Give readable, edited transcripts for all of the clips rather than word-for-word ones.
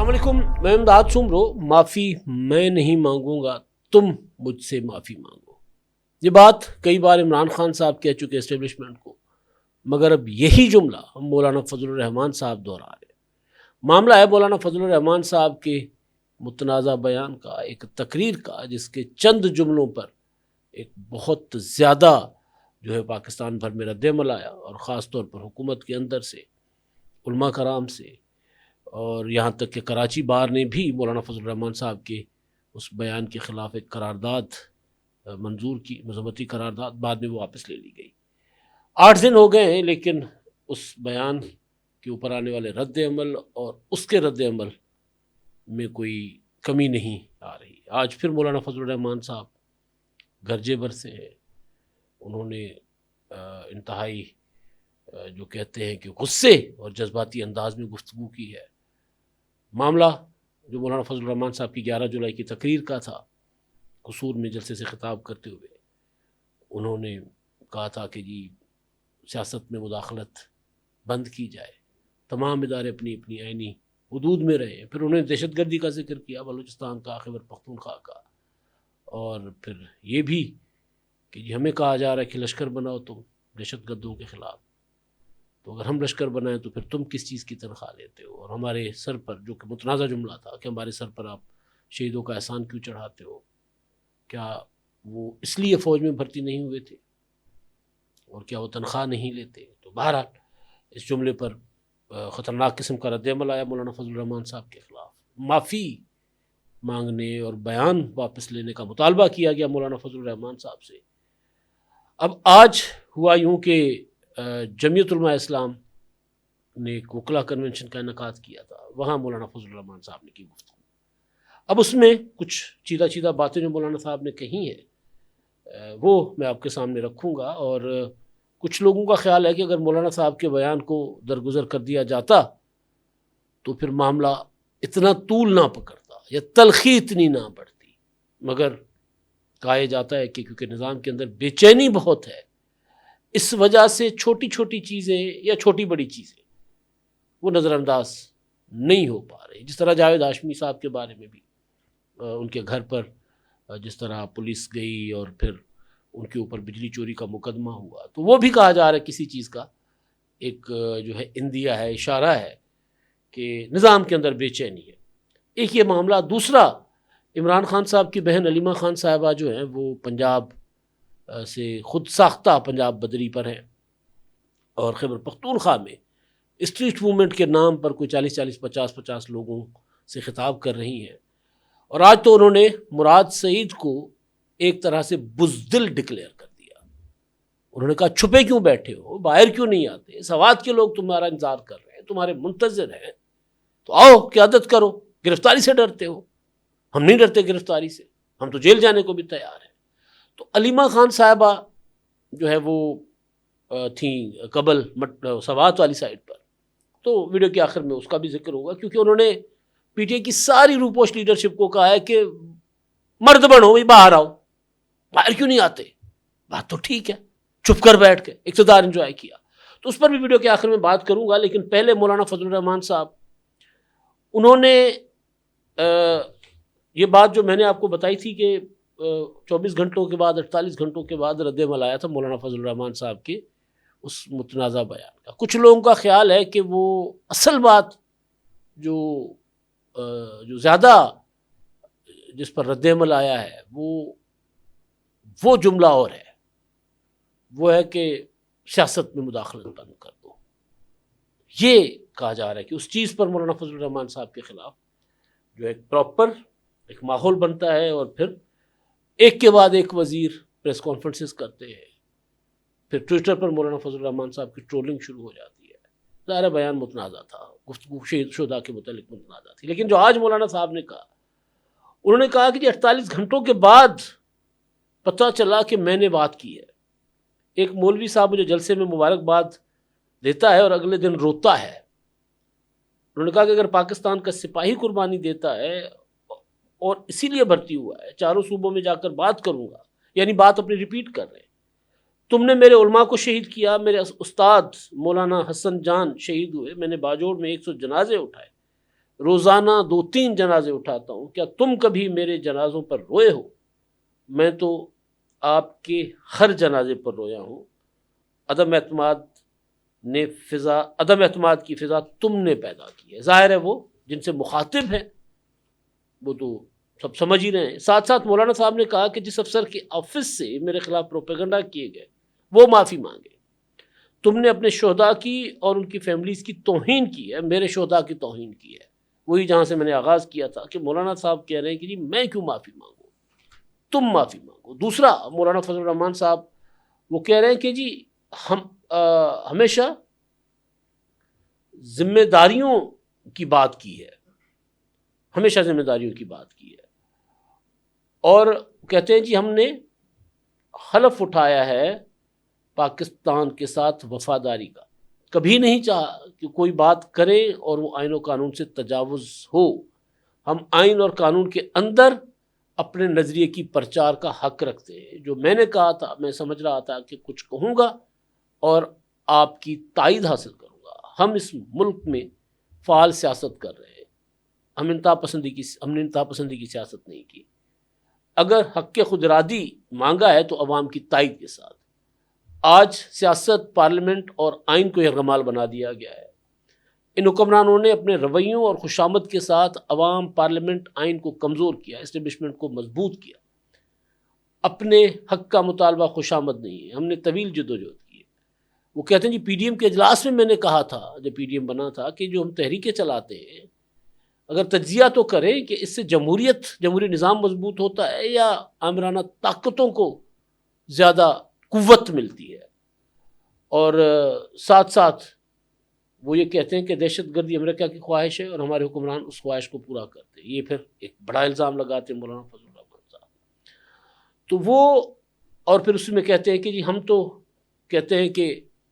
السلام علیکم، میں امداد سمرو۔ معافی میں نہیں مانگوں گا، تم مجھ سے معافی مانگو۔ یہ بات کئی بار عمران خان صاحب کہہ چکے اسٹیبلشمنٹ کو، مگر اب یہی جملہ ہم مولانا فضل الرحمان صاحب دہرا رہے ہیں۔ معاملہ ہے مولانا فضل الرحمان صاحب کے متنازع بیان کا، ایک تقریر کا، جس کے چند جملوں پر ایک بہت زیادہ جو ہے پاکستان بھر میں رد عمل آیا، اور خاص طور پر حکومت کے اندر سے، علماء کرام سے، اور یہاں تک کہ کراچی بار نے بھی مولانا فضل الرحمان صاحب کے اس بیان کے خلاف ایک قرارداد منظور کی، مذمتی قرارداد، بعد میں وہ واپس لے لی گئی۔ 8 دن ہو گئے ہیں، لیکن اس بیان کے اوپر آنے والے رد عمل اور اس کے رد عمل میں کوئی کمی نہیں آ رہی۔ آج پھر مولانا فضل الرحمان صاحب گرجے بر سے ہیں۔ انہوں نے انتہائی جو کہتے ہیں کہ غصے اور جذباتی انداز میں گفتگو کی ہے۔ معاملہ جو مولانا فضل الرحمان صاحب کی 11 جولائی کی تقریر کا تھا، قصور میں جلسے سے خطاب کرتے ہوئے انہوں نے کہا تھا کہ جی سیاست میں مداخلت بند کی جائے، تمام ادارے اپنی اپنی آئینی حدود میں رہیں۔ پھر انہوں نے دہشت گردی کا ذکر کیا، بلوچستان کا، خیبر پختونخوا کا، اور پھر یہ بھی کہ جی ہمیں کہا جا رہا ہے کہ لشکر بناؤ تم دہشت گردوں کے خلاف، تو اگر ہم لشکر بنائیں تو پھر تم کس چیز کی تنخواہ لیتے ہو؟ اور ہمارے سر پر، جو کہ متنازع جملہ تھا کہ ہمارے سر پر آپ شہیدوں کا احسان کیوں چڑھاتے ہو؟ کیا وہ اس لیے فوج میں بھرتی نہیں ہوئے تھے؟ اور کیا وہ تنخواہ نہیں لیتے؟ تو بہرحال اس جملے پر خطرناک قسم کا رد عمل آیا مولانا فضل الرحمان صاحب کے خلاف۔ معافی مانگنے اور بیان واپس لینے کا مطالبہ کیا گیا مولانا فضل الرحمان صاحب سے۔ اب آج ہوا یوں کہ جمعیت علماء اسلام نے ایک وکلا کنونشن کا انعقاد کیا تھا، وہاں مولانا فضل الرحمان صاحب نے کی گفتگو۔ اب اس میں کچھ چیدہ باتیں جو مولانا صاحب نے کہی ہیں وہ میں آپ کے سامنے رکھوں گا، اور کچھ لوگوں کا خیال ہے کہ اگر مولانا صاحب کے بیان کو درگزر کر دیا جاتا تو پھر معاملہ اتنا طول نہ پکڑتا یا تلخی اتنی نہ بڑھتی، مگر کہا جاتا ہے کہ کیونکہ نظام کے اندر بے چینی بہت ہے، اس وجہ سے چھوٹی چھوٹی چیزیں یا چھوٹی بڑی چیزیں وہ نظر انداز نہیں ہو پا رہی۔ جس طرح جاوید ہاشمی صاحب کے بارے میں بھی ان کے گھر پر جس طرح پولیس گئی اور پھر ان کے اوپر بجلی چوری کا مقدمہ ہوا، تو وہ بھی کہا جا رہا ہے کسی چیز کا ایک جو ہے اندیہ ہے، اشارہ ہے کہ نظام کے اندر بے چینی ہے۔ ایک یہ معاملہ۔ دوسرا، عمران خان صاحب کی بہن علیمہ خان صاحبہ جو ہیں وہ پنجاب سے خود ساختہ پنجاب بدری پر ہیں، اور خیبر پختونخوا میں اسٹریٹ موومنٹ کے نام پر کوئی 40-50 لوگوں سے خطاب کر رہی ہیں، اور آج تو انہوں نے مراد سعید کو ایک طرح سے بزدل ڈکلیئر کر دیا۔ انہوں نے کہا چھپے کیوں بیٹھے ہو، باہر کیوں نہیں آتے، سوات کے لوگ تمہارا انتظار کر رہے ہیں، تمہارے منتظر ہیں، تو آؤ قیادت کرو، گرفتاری سے ڈرتے ہو؟ ہم نہیں ڈرتے گرفتاری سے، ہم تو جیل جانے کو بھی تیار ہیں۔ تو علیمہ خان صاحبہ جو ہے وہ تھیں قبل سوات والی سائڈ پر، تو ویڈیو کے آخر میں اس کا بھی ذکر ہوگا، کیونکہ انہوں نے پی ٹی آئی کی ساری روپوش لیڈرشپ کو کہا ہے کہ مرد بنو، باہر آؤ، باہر کیوں نہیں آتے؟ بات تو ٹھیک ہے، چھپ کر بیٹھ کے اقتدار انجوائے کیا۔ تو اس پر بھی ویڈیو کے آخر میں بات کروں گا، لیکن پہلے مولانا فضل الرحمان صاحب انہوں نے یہ بات جو میں نے آپ کو بتائی تھی کہ 24 گھنٹوں کے بعد، 48 گھنٹوں کے بعد رد عمل آیا تھا مولانا فضل الرحمان صاحب کے اس متنازع بیان کا۔ کچھ لوگوں کا خیال ہے کہ وہ اصل بات جو زیادہ جس پر رد عمل آیا ہے وہ جملہ اور ہے، وہ ہے کہ سیاست میں مداخلت بند کر دو۔ یہ کہا جا رہا ہے کہ اس چیز پر مولانا فضل الرحمان صاحب کے خلاف جو ایک پراپر ایک ماحول بنتا ہے، اور پھر ایک کے بعد ایک وزیر پریس کانفرنسز کرتے ہیں، پھر ٹویٹر پر مولانا فضل الرحمان صاحب کی ٹرولنگ شروع ہو جاتی ہے۔ ظاہر بیان متنازع تھا، گفتگو شہید شدہ کے متعلق متنازع تھی، لیکن جو آج مولانا صاحب نے کہا، انہوں نے کہا کہ جی 48 گھنٹوں کے بعد پتہ چلا کہ میں نے بات کی ہے۔ ایک مولوی صاحب مجھے جلسے میں مبارکباد دیتا ہے اور اگلے دن روتا ہے۔ انہوں نے کہا کہ اگر پاکستان کا سپاہی قربانی دیتا ہے اور اسی لیے بھرتی ہوا ہے، چاروں صوبوں میں جا کر بات کروں گا، یعنی بات اپنی ریپیٹ کر رہے ہیں، تم نے میرے علماء کو شہید کیا، میرے استاد مولانا حسن جان شہید ہوئے، میں نے باجوڑ میں 100 جنازے اٹھائے، روزانہ 2-3 جنازے اٹھاتا ہوں، کیا تم کبھی میرے جنازوں پر روئے ہو؟ میں تو آپ کے ہر جنازے پر رویا ہوں۔ عدم اعتماد کی فضا تم نے پیدا کی ہے۔ ظاہر ہے وہ جن سے مخاطب ہیں وہ تو سب سمجھ ہی رہے ہیں۔ ساتھ ساتھ مولانا صاحب نے کہا کہ جس افسر کے آفس سے میرے خلاف پروپیگنڈا کیے گئے وہ معافی مانگے۔ تم نے اپنے شہداء کی اور ان کی فیملیز کی توہین کی ہے، میرے شہداء کی توہین کی ہے۔ وہی جہاں سے میں نے آغاز کیا تھا کہ مولانا صاحب کہہ رہے ہیں کہ جی میں کیوں معافی مانگوں، تم معافی مانگو۔ دوسرا مولانا فضل الرحمان صاحب وہ کہہ رہے ہیں کہ جی ہم ہمیشہ ذمہ داریوں کی بات کی ہے، ہمیشہ ذمہ داریوں کی بات کی ہے، اور کہتے ہیں جی ہم نے حلف اٹھایا ہے پاکستان کے ساتھ وفاداری کا، کبھی نہیں چاہا کہ کوئی بات کرے اور وہ آئین و قانون سے تجاوز ہو۔ ہم آئین اور قانون کے اندر اپنے نظریے کی پرچار کا حق رکھتے ہیں۔ جو میں نے کہا تھا، میں سمجھ رہا تھا کہ کچھ کہوں گا اور آپ کی تائید حاصل کروں گا۔ ہم اس ملک میں فعال سیاست کر رہے ہیں، ہم نے انتہا پسندی کی سیاست نہیں کی۔ اگر حق خود ارادی مانگا ہے تو عوام کی تائید کے ساتھ۔ آج سیاست، پارلیمنٹ اور آئین کو یرغمال بنا دیا گیا ہے۔ ان حکمرانوں نے اپنے رویوں اور خوشامد کے ساتھ عوام، پارلیمنٹ، آئین کو کمزور کیا، اسٹیبلشمنٹ کو مضبوط کیا۔ اپنے حق کا مطالبہ خوشامد نہیں ہے، ہم نے طویل جدوجہد کی ہے۔ وہ کہتے ہیں جی پی ڈی ایم کے اجلاس میں نے کہا تھا، جب پی ڈی ایم بنا تھا، کہ جو ہم تحریکیں چلاتے ہیں اگر تجزیہ تو کریں کہ اس سے جمہوری نظام مضبوط ہوتا ہے یا آمرانہ طاقتوں کو زیادہ قوت ملتی ہے۔ اور ساتھ ساتھ وہ یہ کہتے ہیں کہ دہشت گردی امریکہ کی خواہش ہے اور ہمارے حکمران اس خواہش کو پورا کرتے ہیں۔ یہ پھر ایک بڑا الزام لگاتے ہیں مولانا فضل الرحمان صاحب۔ تو وہ اور پھر اس میں کہتے ہیں کہ جی ہم تو کہتے ہیں کہ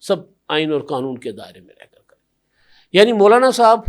سب آئین اور قانون کے دائرے میں رہ کر کریں۔ یعنی مولانا صاحب،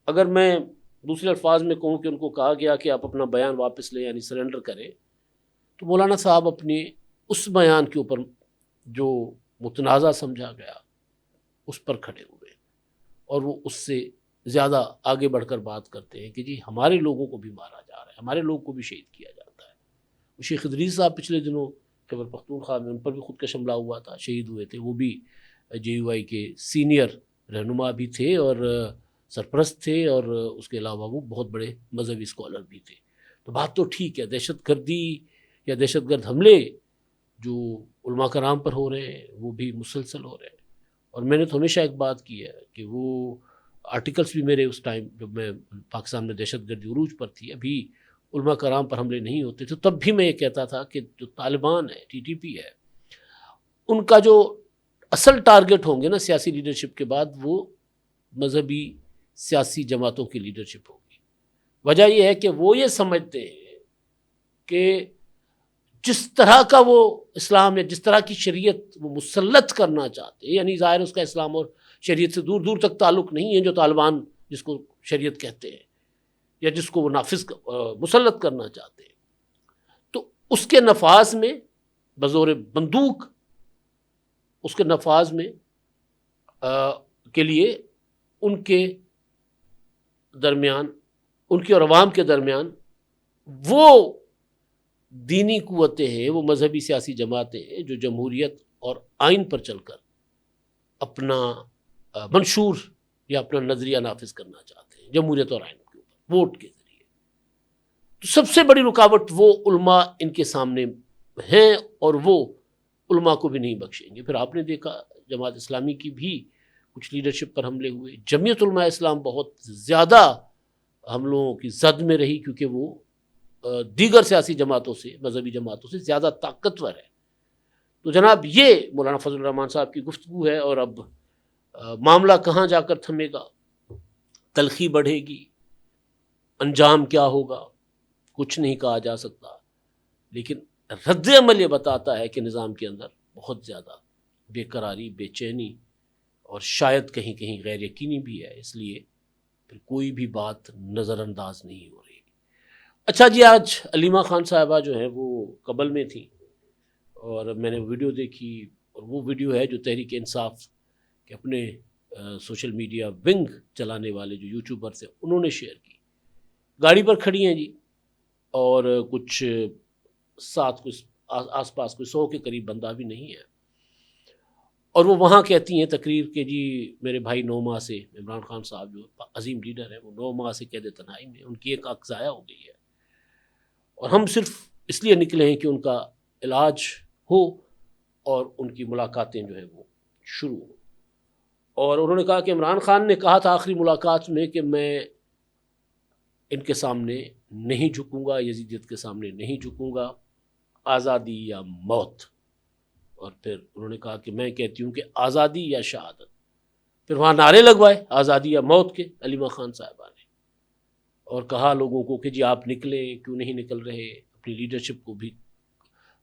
اگر میں دوسرے الفاظ میں کہوں کہ ان کو کہا گیا کہ آپ اپنا بیان واپس لیں، یعنی سرنڈر کریں، تو مولانا صاحب اپنے اس بیان کے اوپر جو متنازع سمجھا گیا اس پر کھڑے ہوئے، اور وہ اس سے زیادہ آگے بڑھ کر بات کرتے ہیں کہ جی ہمارے لوگوں کو بھی مارا جا رہا ہے، ہمارے لوگوں کو بھی شہید کیا جاتا ہے۔ شیخ ادریس صاحب پچھلے دنوں خیبر پختونخوا میں ان پر بھی خودکش حملہ ہوا تھا، شہید ہوئے تھے۔ وہ بھی جے یو آئی کے سینئر رہنما بھی تھے اور سرپرست تھے، اور اس کے علاوہ وہ بہت بڑے مذہبی اسکالر بھی تھے۔ تو بات تو ٹھیک ہے، دہشت گردی یا دہشت گرد حملے جو علماء کرام پر ہو رہے ہیں وہ بھی مسلسل ہو رہے ہیں۔ اور میں نے تو ہمیشہ ایک بات کی ہے کہ وہ آرٹیکلس بھی میرے اس ٹائم جب میں پاکستان میں دہشت گردی عروج پر تھی، ابھی علماء کرام پر حملے نہیں ہوتے تھے، تب بھی میں یہ کہتا تھا کہ جو طالبان ہے، ٹی ٹی پی ہے، ان کا جو اصل ٹارگٹ ہوں گے نا سیاسی لیڈرشپ کے بعد، وہ مذہبی سیاسی جماعتوں کی لیڈرشپ ہوگی۔ وجہ یہ ہے کہ وہ یہ سمجھتے ہیں کہ جس طرح کا وہ اسلام یا جس طرح کی شریعت وہ مسلط کرنا چاہتے ہیں، یعنی ظاہر اس کا اسلام اور شریعت سے دور دور تک تعلق نہیں ہے، جو طالبان جس کو شریعت کہتے ہیں یا جس کو وہ مسلط کرنا چاہتے ہیں، تو اس کے نفاذ میں بزور بندوق، اس کے نفاذ میں کے لیے ان کے درمیان، ان کے اور عوام کے درمیان وہ دینی قوتیں ہیں، وہ مذہبی سیاسی جماعتیں ہیں جو جمہوریت اور آئین پر چل کر اپنا منشور یا اپنا نظریہ نافذ کرنا چاہتے ہیں، جمہوریت اور آئین کے اوپر ووٹ کے ذریعے۔ تو سب سے بڑی رکاوٹ وہ علماء ان کے سامنے ہیں، اور وہ علماء کو بھی نہیں بخشیں گے۔ پھر آپ نے دیکھا جماعت اسلامی کی بھی کچھ لیڈرشپ پر حملے ہوئے، جمعیت علماء اسلام بہت زیادہ حملوں کی زد میں رہی، کیونکہ وہ دیگر سیاسی جماعتوں سے، مذہبی جماعتوں سے زیادہ طاقتور ہے۔ تو جناب یہ مولانا فضل الرحمان صاحب کی گفتگو ہے، اور اب معاملہ کہاں جا کر تھمے گا، تلخی بڑھے گی، انجام کیا ہوگا، کچھ نہیں کہا جا سکتا، لیکن رد عمل یہ بتاتا ہے کہ نظام کے اندر بہت زیادہ بے قراری، بے چینی اور شاید کہیں کہیں غیر یقینی بھی ہے، اس لیے پھر کوئی بھی بات نظر انداز نہیں ہو رہی۔ اچھا جی، آج علیمہ خان صاحبہ جو ہیں وہ قبل میں تھیں، اور میں نے ویڈیو دیکھی، اور وہ ویڈیو ہے جو تحریک انصاف کے اپنے سوشل میڈیا ونگ چلانے والے جو یوٹیوبر تھے انہوں نے شیئر کی. گاڑی پر کھڑی ہیں جی اور کچھ ساتھ کچھ آس پاس کوئی 100 کے قریب بندہ بھی نہیں ہے, اور وہ وہاں کہتی ہیں تقریر کہ جی میرے بھائی 9 ماہ سے, عمران خان صاحب جو عظیم لیڈر ہیں وہ 9 ماہ سے قید تنہائی میں, ان کی ایک آنکھ ضائع ہو گئی ہے اور ہم صرف اس لیے نکلے ہیں کہ ان کا علاج ہو اور ان کی ملاقاتیں جو ہیں وہ شروع ہوں. اور انہوں نے کہا کہ عمران خان نے کہا تھا آخری ملاقات میں کہ میں ان کے سامنے نہیں جھکوں گا, یزیدیت کے سامنے نہیں جھکوں گا, آزادی یا موت. اور پھر انہوں نے کہا کہ میں کہتی ہوں کہ آزادی یا شہادت. پھر وہاں نعرے لگوائے آزادی یا موت کے علیمہ خان صاحبہ نے, اور کہا لوگوں کو کہ جی آپ نکلیں, کیوں نہیں نکل رہے, اپنی لیڈرشپ کو بھی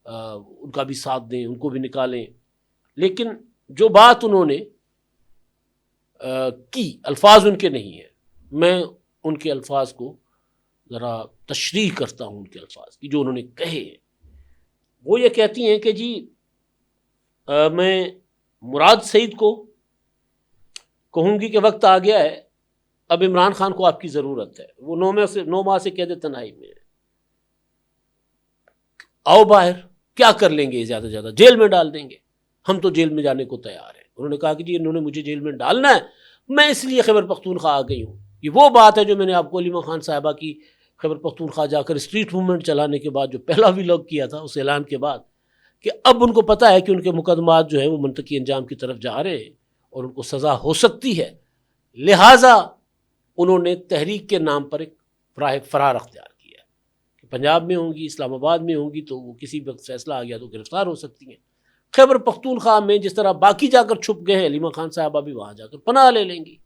ان کا بھی ساتھ دیں, ان کو بھی نکالیں. لیکن جو بات انہوں نے کی الفاظ ان کے نہیں ہیں, میں ان کے الفاظ کو ذرا تشریح کرتا ہوں, ان کے الفاظ کی جو انہوں نے کہے. وہ یہ کہتی ہیں کہ جی میں مراد سعید کو کہوں گی کہ وقت آ گیا ہے, اب عمران خان کو آپ کی ضرورت ہے, وہ 9 ماہ سے قید تنہائی میں ہے, آؤ باہر, کیا کر لیں گے زیادہ سے زیادہ, جیل میں ڈال دیں گے, ہم تو جیل میں جانے کو تیار ہیں. انہوں نے کہا کہ جی انہوں نے مجھے جیل میں ڈالنا ہے, میں اس لیے خیبر پختونخوا آ گئی ہوں. یہ وہ بات ہے جو میں نے آپ کو علیمہ خان صاحبہ کی خیبر پختونخوا جا کر اسٹریٹ موومنٹ چلانے کے بعد جو پہلا ولاگ کیا تھا, اس اعلان کے بعد, کہ اب ان کو پتہ ہے کہ ان کے مقدمات جو ہیں وہ منطقی انجام کی طرف جا رہے ہیں اور ان کو سزا ہو سکتی ہے, لہٰذا انہوں نے تحریک کے نام پر ایک فرار اختیار کیا کہ پنجاب میں ہوں گی, اسلام آباد میں ہوں گی, تو وہ کسی وقت فیصلہ آ گیا تو گرفتار ہو سکتی ہیں. خیبر پختونخوا میں جس طرح باقی جا کر چھپ گئے ہیں, علیمہ خان صاحبہ بھی وہاں جا کر پناہ لے لیں گی.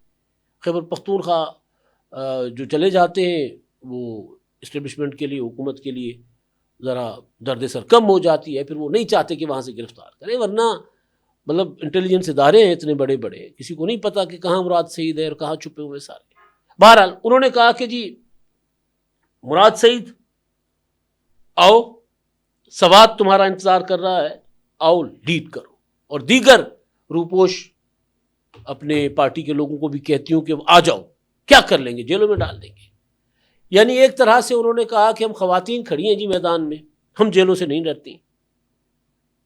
خیبر پختونخوا جو چلے جاتے ہیں وہ اسٹیبلشمنٹ کے لیے, حکومت کے لیے ذرا درد سر کم ہو جاتی ہے, پھر وہ نہیں چاہتے کہ وہاں سے گرفتار کریں, ورنہ مطلب انٹیلیجنس ادارے ہیں اتنے بڑے بڑے, کسی کو نہیں پتا کہ کہاں مراد سعید ہے اور کہاں چھپے ہوئے سارے. بہرحال انہوں نے کہا کہ جی مراد سعید آؤ, سوات تمہارا انتظار کر رہا ہے, آؤ لیڈ کرو, اور دیگر روپوش اپنے پارٹی کے لوگوں کو بھی کہتی ہوں کہ آ جاؤ, کیا کر لیں گے, جیلوں میں ڈال دیں گے. یعنی ایک طرح سے انہوں نے کہا کہ ہم خواتین کھڑی ہیں جی میدان میں, ہم جیلوں سے نہیں ڈرتی,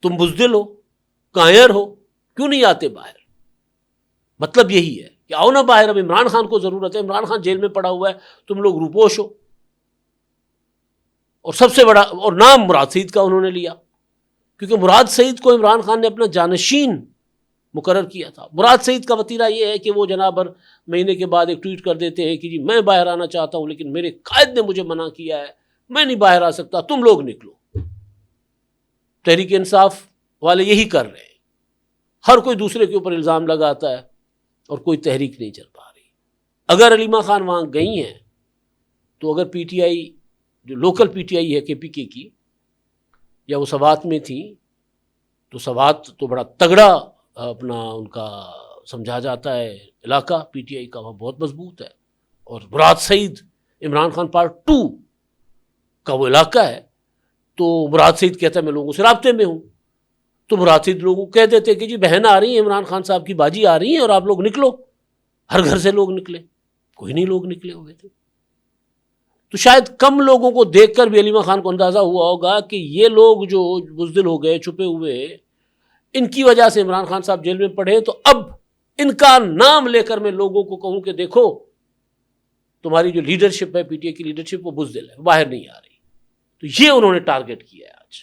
تم بزدل ہو, کائر ہو, کیوں نہیں آتے باہر. مطلب یہی ہے کہ آؤ نا باہر, اب عمران خان کو ضرورت ہے, عمران خان جیل میں پڑا ہوا ہے, تم لوگ روپوش ہو. اور سب سے بڑا اور نام مراد سعید کا انہوں نے لیا, کیونکہ مراد سعید کو عمران خان نے اپنا جانشین مقرر کیا تھا. مراد سعید کا وتیرہ یہ ہے کہ وہ جناب مہینے کے بعد ایک ٹویٹ کر دیتے ہیں کہ جی میں باہر آنا چاہتا ہوں لیکن میرے قائد نے مجھے منع کیا ہے, میں نہیں باہر آ سکتا, تم لوگ نکلو. تحریک انصاف والے یہی کر رہے ہیں, ہر کوئی دوسرے کے اوپر الزام لگاتا ہے اور کوئی تحریک نہیں چل پا رہی. اگر علیمہ خان وہاں گئی ہیں تو اگر پی ٹی آئی جو لوکل پی ٹی آئی ہے کے پی کے کی, یا وہ سوات میں تھیں, تو سوات تو بڑا تگڑا اپنا ان کا سمجھا جاتا ہے علاقہ, پی ٹی آئی کا وہاں بہت مضبوط ہے, اور مراد سعید عمران خان پارٹ 2 کا وہ علاقہ ہے. تو مراد سعید کہتا ہے میں لوگوں سے رابطے میں ہوں, تو مراد سعید لوگوں کو کہہ دیتے کہ جی بہن آ رہی ہیں, عمران خان صاحب کی باجی آ رہی ہیں, اور آپ لوگ نکلو. ہر گھر سے لوگ نکلے, کوئی نہیں لوگ نکلے ہوئے تھے. تو شاید کم لوگوں کو دیکھ کر بھی علیمہ خان کو اندازہ ہوا ہوگا کہ یہ لوگ جو بزدل ہو گئے, چھپے ہوئے, ان کی وجہ سے عمران خان صاحب جیل میں پڑے, تو اب ان کا نام لے کر میں لوگوں کو کہوں کہ دیکھو تمہاری جو لیڈرشپ ہے, پی ٹی آئی کی لیڈرشپ, وہ بزدل ہے, باہر نہیں آ رہی. تو یہ انہوں نے ٹارگٹ کیا ہے آج.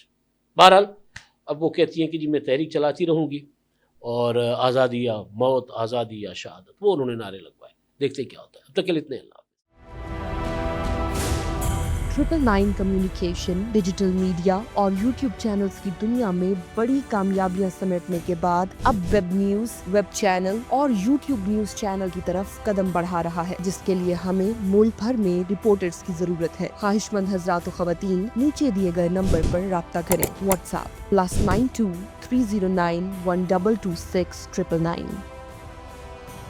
بہرحال اب وہ کہتی ہیں کہ جی میں تحریک چلاتی رہوں گی, اور آزادی یا موت, آزادی یا شہادت, وہ انہوں نے نعرے لگوائے. دیکھتے کیا ہوتا ہے. اب تک کے لیے اتنے. اللہ 999 کمیونیکیشن ڈیجیٹل میڈیا اور یوٹیوب چینلز کی دنیا میں بڑی کامیابیاں سمیٹنے کے بعد اب ویب نیوز, ویب چینل اور یوٹیوب نیوز چینل کی طرف قدم بڑھا رہا ہے, جس کے لیے ہمیں ملک بھر میں رپورٹرز کی ضرورت ہے. خواہش مند حضرات و خواتین نیچے دیے گئے نمبر پر رابطہ کریں. What's app +92 309 1226 999.